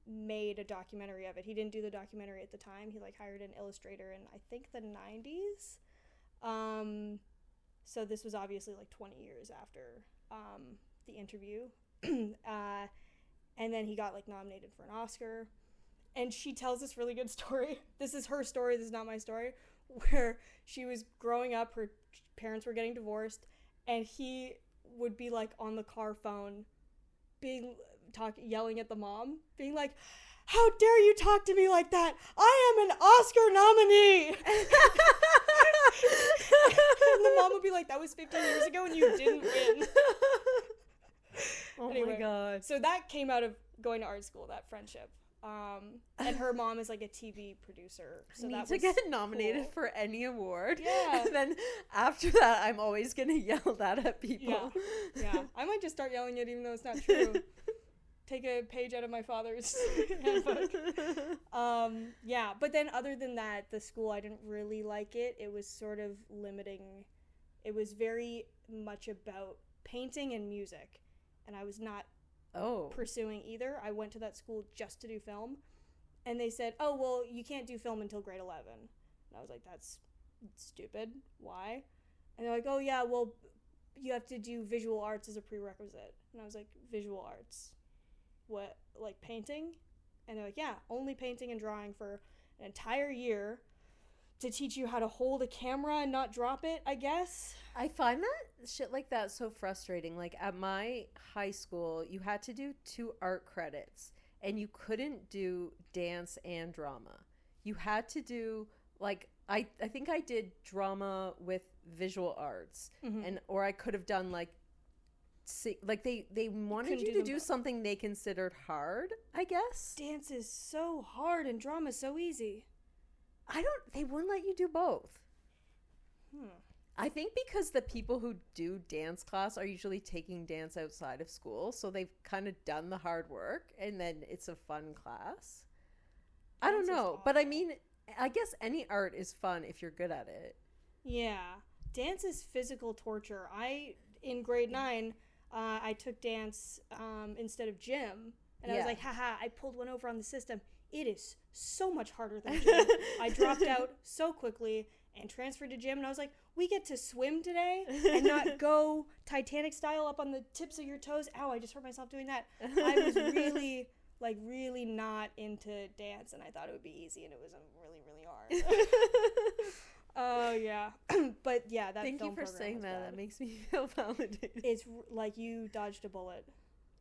made a documentary of it. He didn't do the documentary at the time. He like hired an illustrator in I think the 90s. So this was obviously like 20 years after the interview. And then he got like nominated for an Oscar. And she tells this really good story. This is her story, this is not my story, where she was growing up, her parents were getting divorced, and he would be like on the car phone yelling at the mom, being like, how dare you talk to me like that? I am an Oscar nominee. And the mom would be like, that was 15 years ago and you didn't win. Oh my god. So that came out of going to art school, that friendship. And her mom is like a TV producer. So I need that to was get nominated cool. for any award. Yeah. And then after that, I'm always going to yell that at people. Yeah. I might just start yelling it even though it's not true. Take a page out of my father's handbook. Yeah. But then other than that, the school, I didn't really like it. It was sort of limiting. It was very much about painting and music. And I was not pursuing either. I went to that school just to do film, and they said, oh well, you can't do film until grade 11. And I was like, that's stupid. Why? And they're like, oh yeah, well you have to do visual arts as a prerequisite. And I was like, visual arts, what, like painting? And they're like, yeah, only painting and drawing for an entire year to teach you how to hold a camera and not drop it, I guess. I find that shit like that so frustrating. Like at my high school, you had to do 2 art credits, and you couldn't do dance and drama. You had to do like I think I did drama with visual arts, and or I could have done like they wanted you to do something they considered hard, I guess. Dance is so hard and drama is so easy. They wouldn't let you do both. I think because the people who do dance class are usually taking dance outside of school, so they've kind of done the hard work, and then it's a fun class. I don't know, but I mean, I guess any art is fun if you're good at it. Yeah. Dance is physical torture. In grade 9, I took dance instead of gym, and I was like, haha, I pulled one over on the system. It is so much harder than gym. I dropped out so quickly and transferred to gym, and I was like, we get to swim today and not go Titanic style up on the tips of your toes. Ow, I just hurt myself doing that. I was really not into dance, and I thought it would be easy, and it was really hard. Oh, yeah. But yeah, that Thank you for saying that. That makes me feel validated. It's like you dodged a bullet.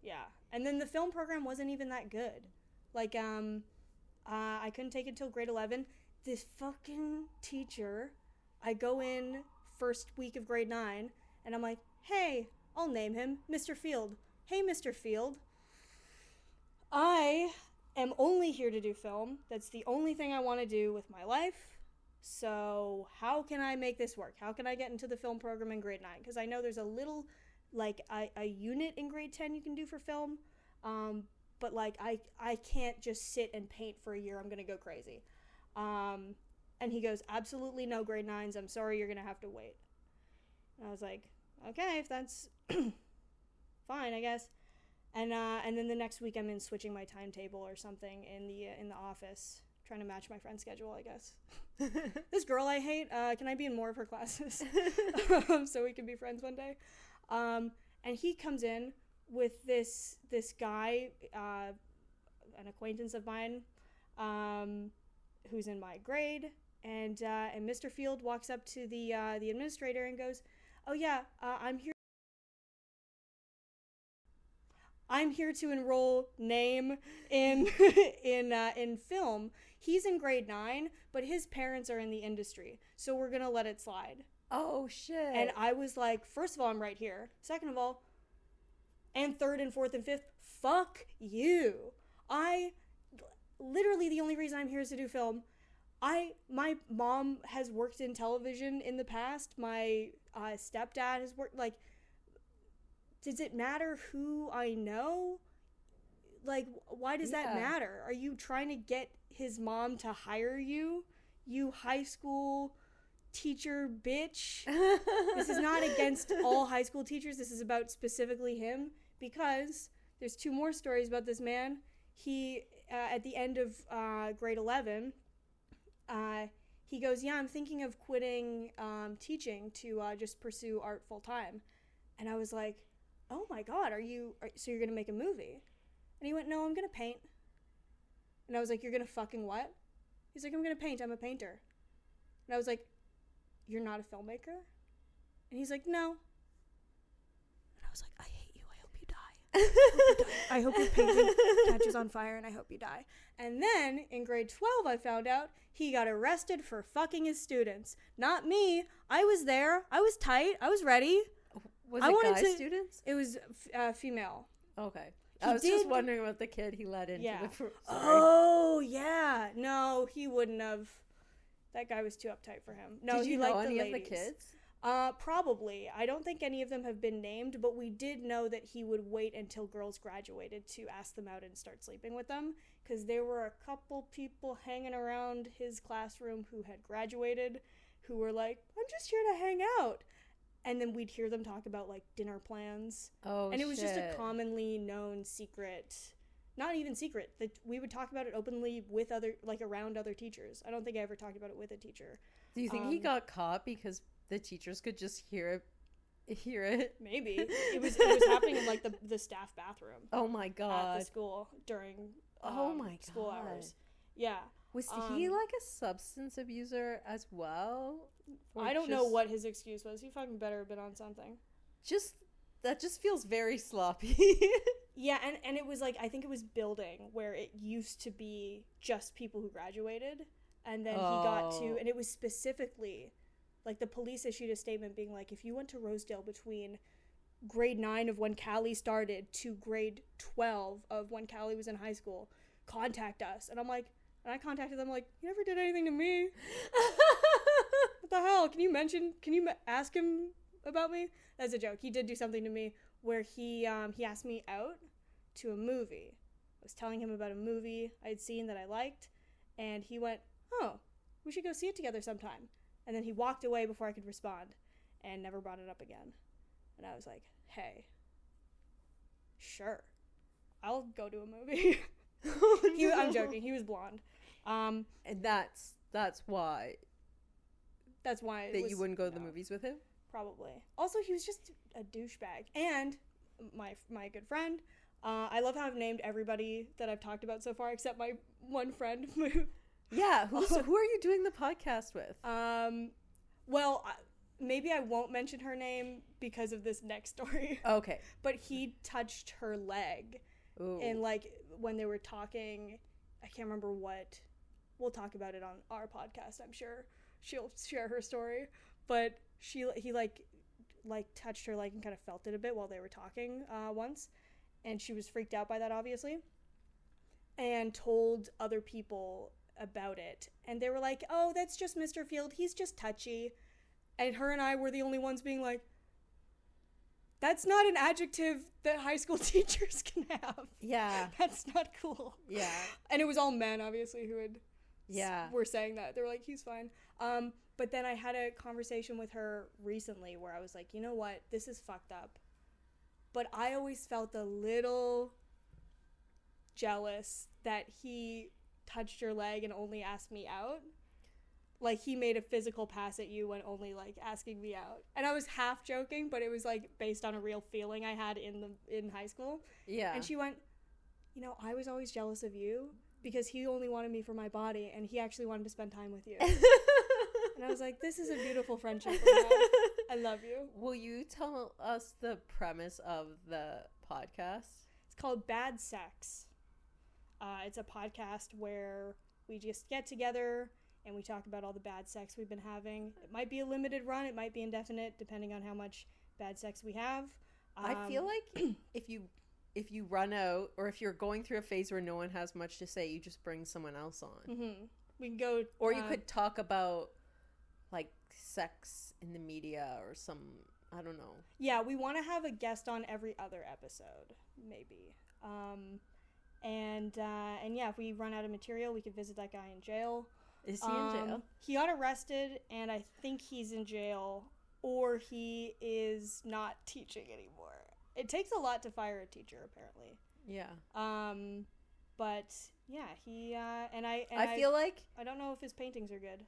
Yeah. And then the film program wasn't even that good. Like, I couldn't take it till grade 11. This fucking teacher, I go in first week of grade 9, and I'm like, hey, I'll name him Mr. Field. Hey, Mr. Field, I am only here to do film. That's the only thing I want to do with my life. So how can I make this work? How can I get into the film program in grade 9? Because I know there's a little, like, a unit in grade 10 you can do for film. But, like, I can't just sit and paint for a year. I'm going to go crazy. And he goes, absolutely no grade 9s. I'm sorry, you're going to have to wait. And I was like, okay, if that's fine, I guess. And then the next week I'm in switching my timetable or something in the office. trying to match my friend's schedule, I guess. This girl I hate, can I be in more of her classes? So we can be friends one day. And he comes in with this guy, an acquaintance of mine, who's in my grade, and Mr. Field walks up to the administrator and goes, "Oh yeah, I'm here to enroll name in in film. He's in grade 9, but his parents are in the industry, so we're gonna let it slide." Oh shit. And I was like, first of all, I'm right here. Second of all, and third and fourth and fifth, fuck you. Literally the only reason I'm here is to do film. My mom has worked in television in the past. My stepdad has worked, like, does it matter who I know? Like, why does that matter? Are you trying to get his mom to hire you? You high school teacher bitch. This is not against all high school teachers. This is about specifically him, because there's 2 more stories about this man. He, at the end of grade 11, he goes, "Yeah, I'm thinking of quitting teaching to just pursue art full time." And I was like, "Oh my God, so you're going to make a movie?" And he went, "No, I'm going to paint." And I was like, "You're going to fucking what?" He's like, "I'm going to paint. I'm a painter." And I was like, "You're not a filmmaker?" And he's like, "No." And I was like, "I hate you. I hope you die. I hope your painting catches on fire, and I hope you die." And then in grade 12, I found out he got arrested for fucking his students. Not me. I was there. I was tight. I was ready. Was it guy students? It was female. Okay. I was just wondering about the kid he let into the story. Oh, yeah. No, he wouldn't have. That guy was too uptight for him. No, Did you he know liked any the of the ladies. kids? Probably. I don't think any of them have been named, but we did know that he would wait until girls graduated to ask them out and start sleeping with them, because there were a couple people hanging around his classroom who had graduated who were like, "I'm just here to hang out." And then we'd hear them talk about, like, dinner plans. Oh, and it was just a commonly known secret. Not even secret. That we would talk about it openly with around other teachers. I don't think I ever talked about it with a teacher. Do you think he got caught because the teachers could just hear it? Maybe. It was happening in, like, the staff bathroom. Oh my God. At the school during school hours. Yeah. Was he like a substance abuser as well? I don't know what his excuse was. He fucking better have been on something. That just feels very sloppy. Yeah, and it was like, I think it was building where it used to be just people who graduated, and then he got to, and it was specifically, like, the police issued a statement being like, if you went to Rosedale between grade 9 of when Callie started to grade 12 of when Callie was in high school, contact us. And I'm like, and I contacted them like, "You never did anything to me." What the hell? Can you ask him about me? That's a joke. He did do something to me where he asked me out to a movie. I was telling him about a movie I'd seen that I liked, and he went, "Oh, we should go see it together sometime." And then he walked away before I could respond and never brought it up again. And I was like, "Hey, sure, I'll go to a movie." Oh, no. I'm joking. He was blonde. And that's why you wouldn't go to the movies with him? Probably. Also, he was just a douchebag. And my good friend, I love how I've named everybody that I've talked about so far except my one friend. Yeah, who are you doing the podcast with? Well, maybe I won't mention her name because of this next story. Okay. But he touched her leg. Ooh. And, like, when they were talking, I can't remember what. We'll talk about it on our podcast, I'm sure. She'll share her story. But he touched her leg and kind of felt it a bit while they were talking once. And she was freaked out by that, obviously. And told other people about it. And they were like, "Oh, that's just Mr. Field. He's just touchy." And her and I were the only ones being like, that's not an adjective that high school teachers can have. Yeah. That's not cool. Yeah. And it was all men, obviously, who were saying that. They were like, "He's fine." But then I had a conversation with her recently where I was like, you know what? This is fucked up. But I always felt a little jealous that he touched your leg and only asked me out. Like, he made a physical pass at you when only, like, asking me out. And I was half joking, but it was, like, based on a real feeling I had in high school. Yeah. And she went, you know, I was always jealous of you because he only wanted me for my body, and he actually wanted to spend time with you. And I was like, this is a beautiful friendship. I love you. Will you tell us the premise of the podcast? It's called Bad Sex. It's a podcast where we just get together and we talk about all the bad sex we've been having. It might be a limited run. It might be indefinite, depending on how much bad sex we have. I feel like if you run out, or if you're going through a phase where no one has much to say, you just bring someone else on. Mm-hmm. We can go... Or you could talk about, like, sex in the media or some... I don't know. Yeah, we want to have a guest on every other episode, maybe. And yeah, if we run out of material, we could visit that guy in jail. Is he in jail? He got arrested, and I think he's in jail, or he is not teaching anymore. It takes a lot to fire a teacher, apparently. Yeah. But yeah, he I feel like I don't know if his paintings are good.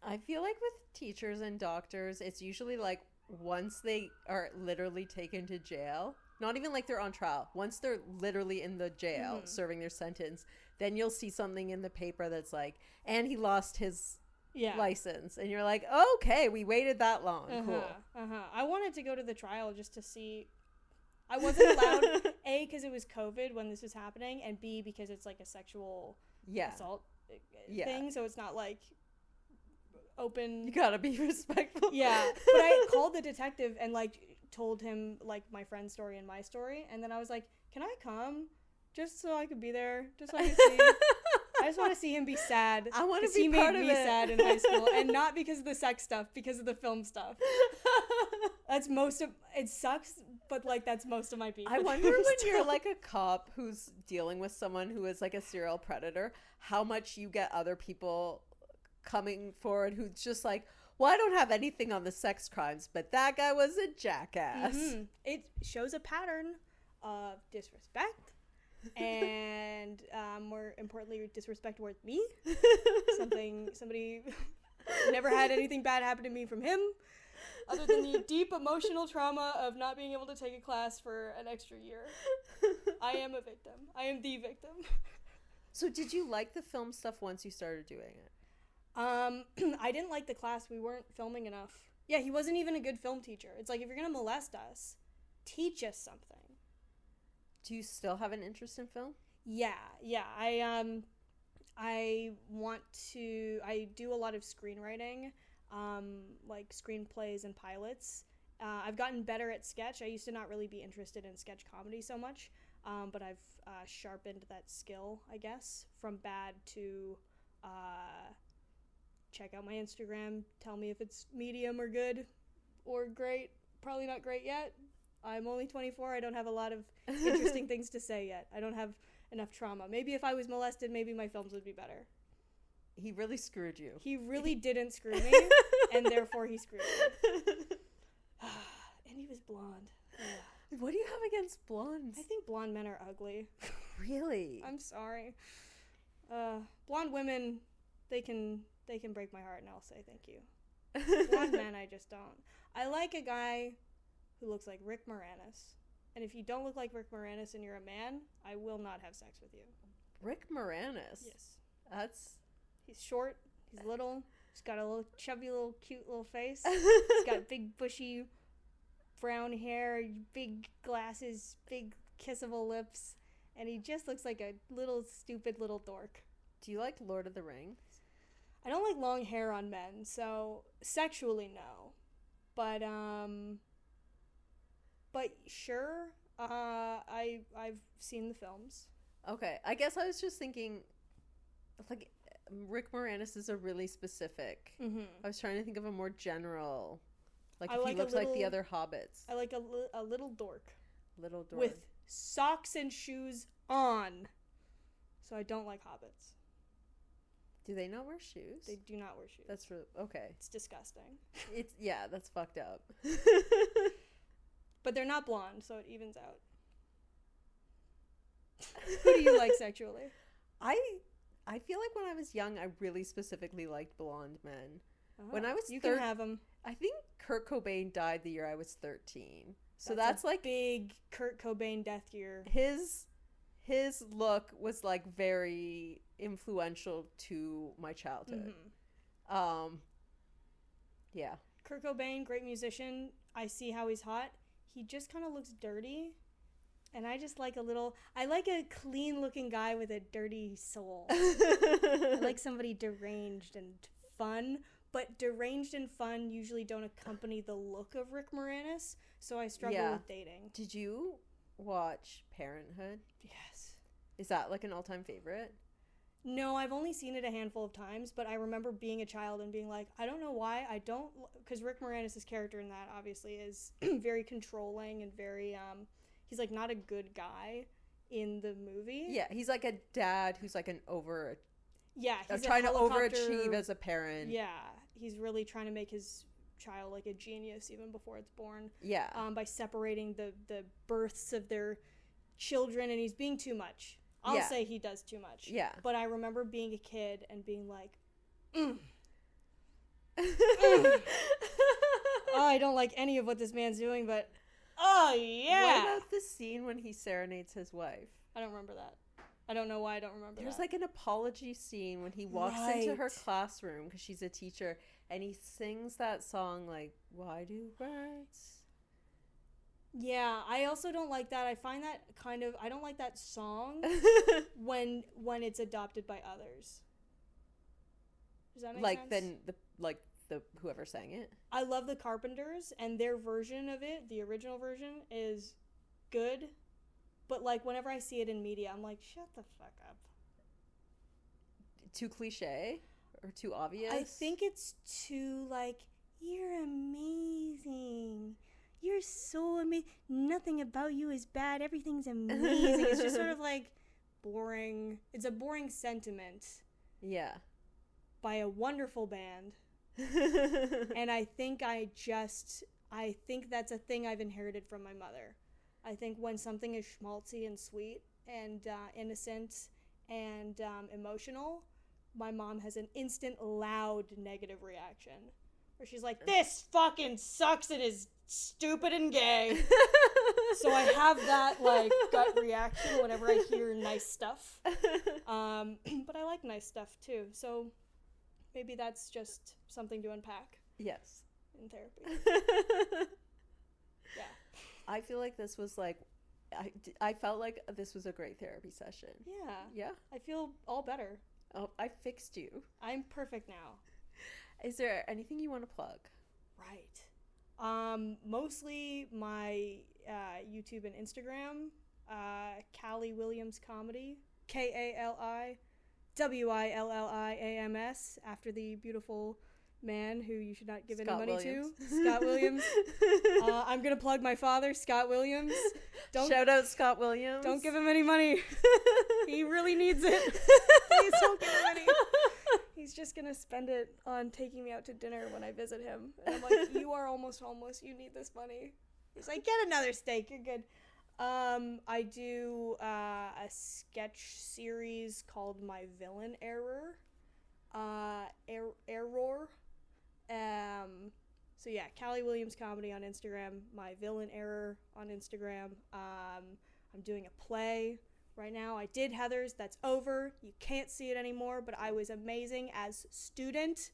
I feel like with teachers and doctors, it's usually like once they are literally taken to jail, not even like they're on trial, once they're literally in the jail serving their sentence, then you'll see something in the paper that's like, and he lost his license, and you're like, okay, we waited that long. Cool. I wanted to go to the trial just to see. I wasn't allowed, A, because it was COVID when this was happening, and B, because it's like a sexual assault thing, so it's not like open. You gotta be respectful. Yeah, but I called the detective and like told him like my friend's story and my story, and then I was like, can I come just so I could be there, just so I could see. I just want to see him be sad. I want to be he part made of me it. sad in high school, and not because of the sex stuff, because of the film stuff. That's most of it. Sucks, but like that's most of my beef. I wonder when you're like a cop who's dealing with someone who is like a serial predator, how much you get other people coming forward who's just like, well, I don't have anything on the sex crimes, but that guy was a jackass. Mm-hmm. It shows a pattern of disrespect, and more importantly, disrespect towards me. Somebody never had anything bad happen to me from him, other than the deep emotional trauma of not being able to take a class for an extra year. I am a victim. I am the victim. So did you like the film stuff once you started doing it? I didn't like the class. We weren't filming enough. Yeah, he wasn't even a good film teacher. It's like, if you're gonna molest us, teach us something. Do you still have an interest in film? Yeah. I do a lot of screenwriting, like screenplays and pilots. I've gotten better at sketch. I used to not really be interested in sketch comedy so much, but I've sharpened that skill, I guess, from bad to check out my Instagram. Tell me if it's medium or good or great. Probably not great yet. I'm only 24. I don't have a lot of interesting things to say yet. I don't have enough trauma. Maybe if I was molested, maybe my films would be better. He really screwed you. He really didn't screw me, and therefore he screwed me. And he was blonde. Ugh. What do you have against blondes? I think blonde men are ugly. Really? I'm sorry. Blonde women, they can break my heart, and I'll say thank you. Blonde men, I just don't. I like a guy who looks like Rick Moranis. And if you don't look like Rick Moranis and you're a man, I will not have sex with you. Rick Moranis? Yes. He's short. He's little. He's got a little chubby, little cute little face. He's got big, bushy, brown hair, big glasses, big kissable lips. And he just looks like a little stupid little dork. Do you like Lord of the Rings? I don't like long hair on men, so sexually, no. But sure, I've seen the films. Okay, I guess I was just thinking, like, Rick Moranis is a really specific. Mm-hmm. I was trying to think of a more general, like, I if like he looks like the other hobbits. I like a little dork. Little dork. With socks and shoes on. So I don't like hobbits. Do they not wear shoes? They do not wear shoes. That's really, okay. It's disgusting. Yeah, that's fucked up. But they're not blonde, so it evens out. Who do you like sexually? I I feel like when I was young, I really specifically liked blonde men. When I was you can have them. I think Kurt Cobain died the year I was 13. So That's like big Kurt Cobain death year. His look was like very influential to my childhood. Yeah. Kurt Cobain, great musician. I see how he's hot. He just kind of looks dirty. And I just like I like a clean looking guy with a dirty soul. I like somebody deranged and fun, but deranged and fun usually don't accompany the look of Rick Moranis, so I struggle with dating. Did you watch Parenthood? Yes. Is that like an all-time favorite? No, I've only seen it a handful of times, but I remember being a child and being like, I don't know why, because Rick Moranis' character in that obviously is very controlling and very, he's like not a good guy in the movie. Yeah, he's like a dad who's like he's trying to overachieve as a parent. Yeah, he's really trying to make his child like a genius even before it's born. Yeah. By separating the births of their children, and he's being too much. I'll say he does too much. Yeah. But I remember being a kid and being like, oh, I don't like any of what this man's doing, but oh yeah. What about the scene when he serenades his wife? I don't remember that. I don't know why I don't remember There's that. like an apology scene when he walks into her classroom because she's a teacher, and he sings that song like, why do birds? Yeah, I also don't like that. I find that I don't like that song when it's adopted by others. Does that make sense? Then the whoever sang it. I love the Carpenters, and their version of it, the original version, is good. But like whenever I see it in media, I'm like, shut the fuck up. Too cliche or too obvious? I think it's too like, you're amazing. You're so amazing. Nothing about you is bad. Everything's amazing. It's just sort of like boring. It's a boring sentiment. Yeah. By a wonderful band. And I think that's a thing I've inherited from my mother. I think when something is schmaltzy and sweet and innocent and emotional, my mom has an instant loud negative reaction. Where she's like, this fucking sucks, it is stupid and gay. So I have that like gut reaction whenever I hear nice stuff. But I like nice stuff too. So maybe that's just something to unpack. Yes. In therapy. Yeah. I feel like this was like, I felt like this was a great therapy session. Yeah. Yeah? I feel all better. Oh, I fixed you. I'm perfect now. Is there anything you want to plug? Right. Mostly my YouTube and Instagram. Callie Williams Comedy. KaliWilliams, after the beautiful man who you should not give any money to. Scott Williams. I'm gonna plug my father, Scott Williams. Shout out Scott Williams. Don't give him any money. He really needs it. Please don't give him any. He's just gonna spend it on taking me out to dinner when I visit him. And I'm like, you are almost homeless. You need this money. He's like, get another steak. You're good. I do a sketch series called My Villain Error. Error. So yeah, Callie Williams Comedy on Instagram. My Villain Error on Instagram. I'm doing a play right now. I did Heathers. That's over. You can't see it anymore, but I was amazing as student.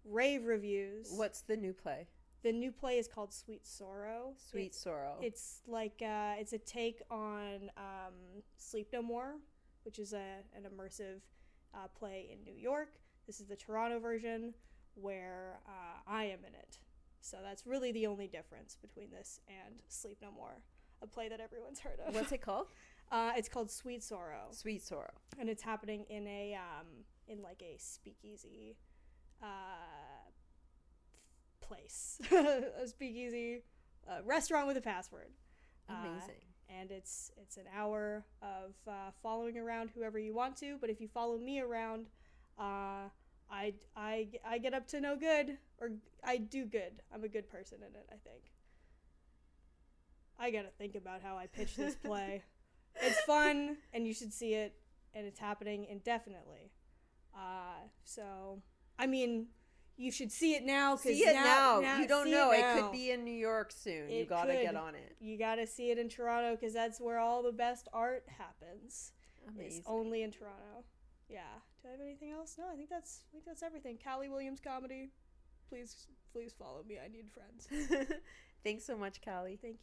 Rave reviews. What's the new play? The new play is called Sweet Sorrow. Sweet Sorrow. It's like it's a take on Sleep No More, which is an immersive play in New York. This is the Toronto version where I am in it. So that's really the only difference between this and Sleep No More, a play that everyone's heard of. What's it called? It's called Sweet Sorrow. Sweet Sorrow. And it's happening in a in like a speakeasy place. A speakeasy restaurant with a password. Amazing. And it's an hour of following around whoever you want to, but if you follow me around, I get up to no good, or I do good. I'm a good person in it, I think. I gotta think about how I pitch this play. It's fun, and you should see it, and it's happening indefinitely. So, I mean, you should see it now. See it now. You don't know. It could be in New York soon. You gotta get on it. You gotta see it in Toronto because that's where all the best art happens. Amazing. It's only in Toronto. Yeah. Do I have anything else? No, I think that's everything. Callie Williams comedy. Please follow me. I need friends. Thanks so much, Callie. Thank you.